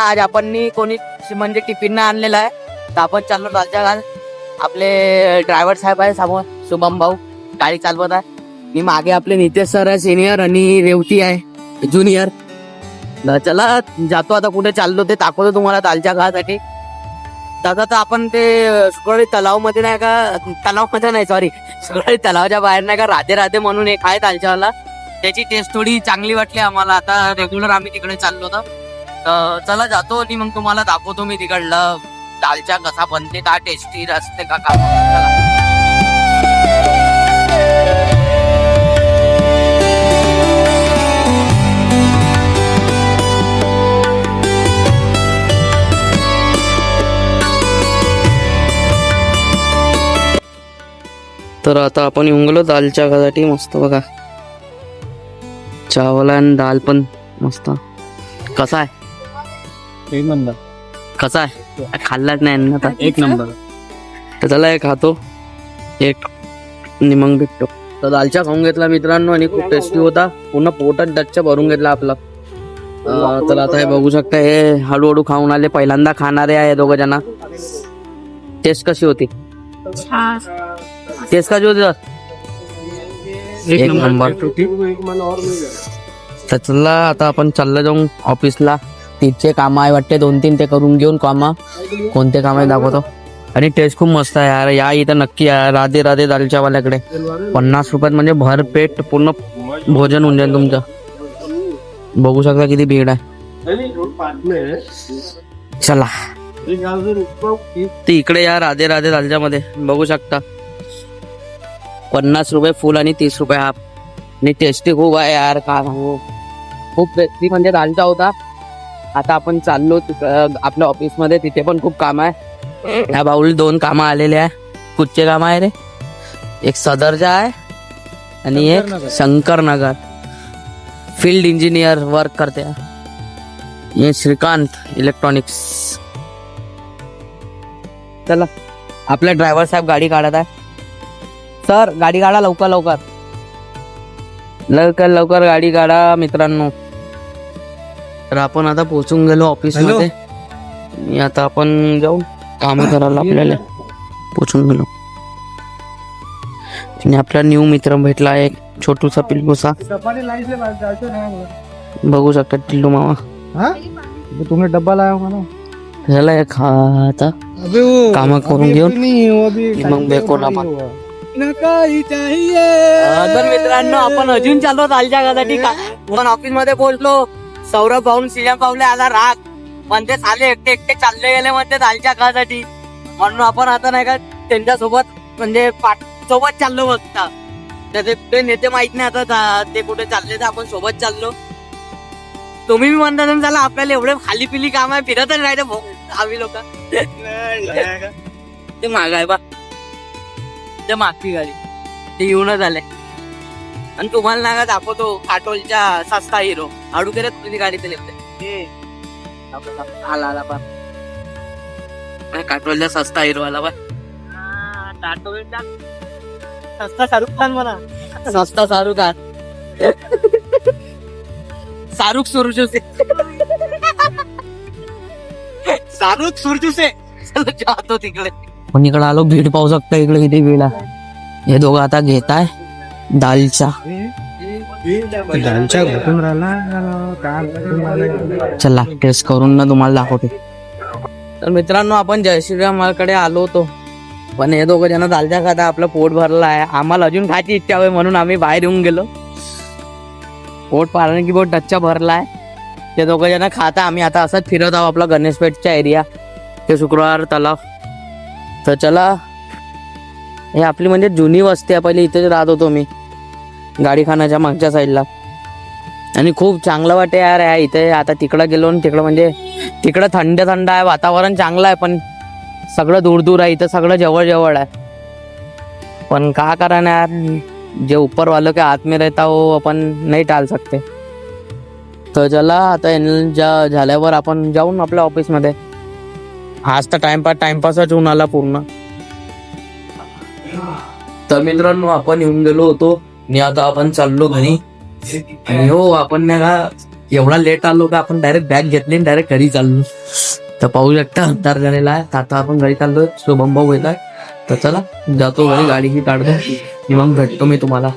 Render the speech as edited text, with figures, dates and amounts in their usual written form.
आज आपण कोणी म्हणजे टिफिन नाही आणलेला आहे, तर आपण चाललो दालच्या घाल. आपले ड्रायव्हर साहेब आहे समोर, शुभम भाऊ गाडी चालवत आहे. मी मागे आपले नितेश सर आहे सिनियर आणि रेवती आहे ज्युनियर. चला जातो आता, कुठे चाललो ते दाखवतो तुम्हाला दालच्या घासाठी. दादा तर आपण ते सुकळी तलाव मध्ये नाही का, तलावमध्ये नाही सॉरी, सुकळी तलावाच्या बाहेर नाही का राधे राधे म्हणून एक आहे दालच्यावाला. त्याची टेस्ट थोडी चांगली वाटली आम्हाला. आता रेग्युलर आम्ही तिकडे चाललो होतो, तर चला जातो आणि मग तुम्हाला दाखवतो मी तिकडलं दालच्या कसा बनते, का टेस्टी असते का. चला. तर आता आपण येऊन गेलो दालच्या घासाठी. मस्त बघा, चावल आणि दाल पण मस्त. कसा आहे? एक नंबर. कसा आहे? खाल्लाच नाही ना आता. एक नंबर. तर त्याला एक खातो एक निमंग भेटतो. तर दालच्या खाऊन घेतला मित्रांनो आणि खूप टेस्टी होता. पूर्ण पोटात डच्चा भरून घेतला आपला. तर आता हे बघू शकता, हे हळूहळू खाऊन आले, पहिल्यांदा खाणारे आहे दोघ जण. टेस्ट कशी होती? टेस्ट कशी होती? एक नंबर. तर चला आता आपण चाललं जाऊन ऑफिसला. तिथे काम आहे वाटते 2-3, ते करून घेऊन काम. कोणते काम आहे दाखवतो. आणि टेस्ट खूप मस्त आहे यार, या इथं नक्की या राधे राधे दालच्या वाल्याकडे. 50 रुपयात म्हणजे भरपेट पूर्ण भोजन होऊन जाईल तुमचं. बघू शकता किती भीड आहे. चला ते इकडे या राधे राधे दालच्या मध्ये बघू शकता. 50 रुपये फुल आणि 30 रुपये हाफ. आणि टेस्टी खूप आहे यार, का सांगू. खूप टेस्टी म्हणजे दालचा होता. आता आपण चाललो आपल्या ऑफिस मध्ये, तिथे पण खूप काम आहे. या बाऊल 2 कामं आलेले आहे. कुठचे काम आहे रे? एक सदरचा आहे आणि एक शंकरनगर. फील्ड इंजिनियर वर्क करते. ये श्रीकांत इलेक्ट्रॉनिक्स. चला आपला ड्रायव्हर साहेब गाडी काढत आहे. सर गाडी काढा लवकर लवकर लवकर लवकर गाडी काढा मित्रांनो. तर आपण आता पोहोचून गेलो ऑफिस मध्ये. आता आपण जाऊन काम करायला आपल्याला पोहोचून गेलो. आणि आपला न्यू मित्र भेटला एक छोटूसा पिल्लूसा. बघू शकता टिल्लू मामा. तुम्ही डब्बा लाया मला. त्याला एक आता काम करून घेऊन मग बेकोना. तर मित्रांनो आपण अजून चाललो दालच्या घासाठी. आपण ऑफिस मध्ये पोहोचलो. सौरभ भाऊन सीएम पावले आला राग, म्हणते साले एकटे एकटे चालले गेले म्हणते दालच्या घासाठी. म्हणून आपण आता नाही का त्यांच्यासोबत म्हणजे सोबत चाललो बघता. ते नेते माहित नाही आता ते कुठे चालले, तर आपण सोबत चाललो. तुम्ही म्हणता झाला आपल्याला एवढे खाली पिली काम आहे, फिरतच राहायचं आम्ही लोक. ते माग आहे बा, ते मागची गाडी ते येऊनच आले. आणि तुम्हाला ना दाखवतो काटोलच्या सस्ता हिरो. आडू करत तुझी गाडी ते लेपते आला आला बा. काटोलच्या सस्ता हिरो आला बा. सस्ता शाहरुख खान म्हणा. सस्ता शाहरुख खान. शाहरुख सुरजूसे. शाहरुख सुरजूसे. जातो तिकडे. पण इकडे आलो, भीड पाहू शकता इकडे किती भीड आहे. हे दोघं आता घेत आहे दालच्या. चला टेस्ट करून ना तुम्हाला दाखवते. तर मित्रांनो आपण जय श्रीरामकडे आलो होतो, पण हे दोघं जण दालच्या खाता आपलं पोट भरलं आहे. आम्हाला अजून खायची इच्छा होय म्हणून आम्ही बाहेर येऊन गेलो. पोट पाळलं की पोट डच्चा भरला आहे. ते दोघं जण खाता. आम्ही आता असंच फिरत आहोत आपला गणेशपेठच्या एरिया, ते शुक्रवार तलाव. तर चला, हे आपली म्हणजे जुनी वस्ती आहे. पहिले इथेच राहत होतो मी, गाडीखानाच्या मागच्या साईडला. आणि खूप चांगलं वाटते यार इथे. आता तिकडं गेलो आणि तिकडं म्हणजे तिकडं थंड थंड आहे, वातावरण चांगलं आहे. पण सगळं दूर दूर आहे, इथं सगळं जवळ जवळ आहे. पण का करा ना यार, जे ऊपर वालों के हाथ में रहता हो अपन नहीं टाल सकते. तर चला आता झाल्यावर आपण जाऊन आपल्या ऑफिस मध्ये. आज तर टाइमपासच होऊन आला पूर्ण. तर मित्रांनो आपण येऊन गेलो होतो आणि आता आपण चाललो घरी. आणि हो आपण नाही का एवढा लेट आलो का आपण डायरेक्ट बॅग घेतली आणि डायरेक्ट घरी चाललो. तर पाहू शकता अंतर झालेला आहे. आता आपण घरी चाललो. शुभम भाऊ येत आहे. तर चला जातो घरी, गाडी ही काढतो, मग भेटतो मी तुम्हाला.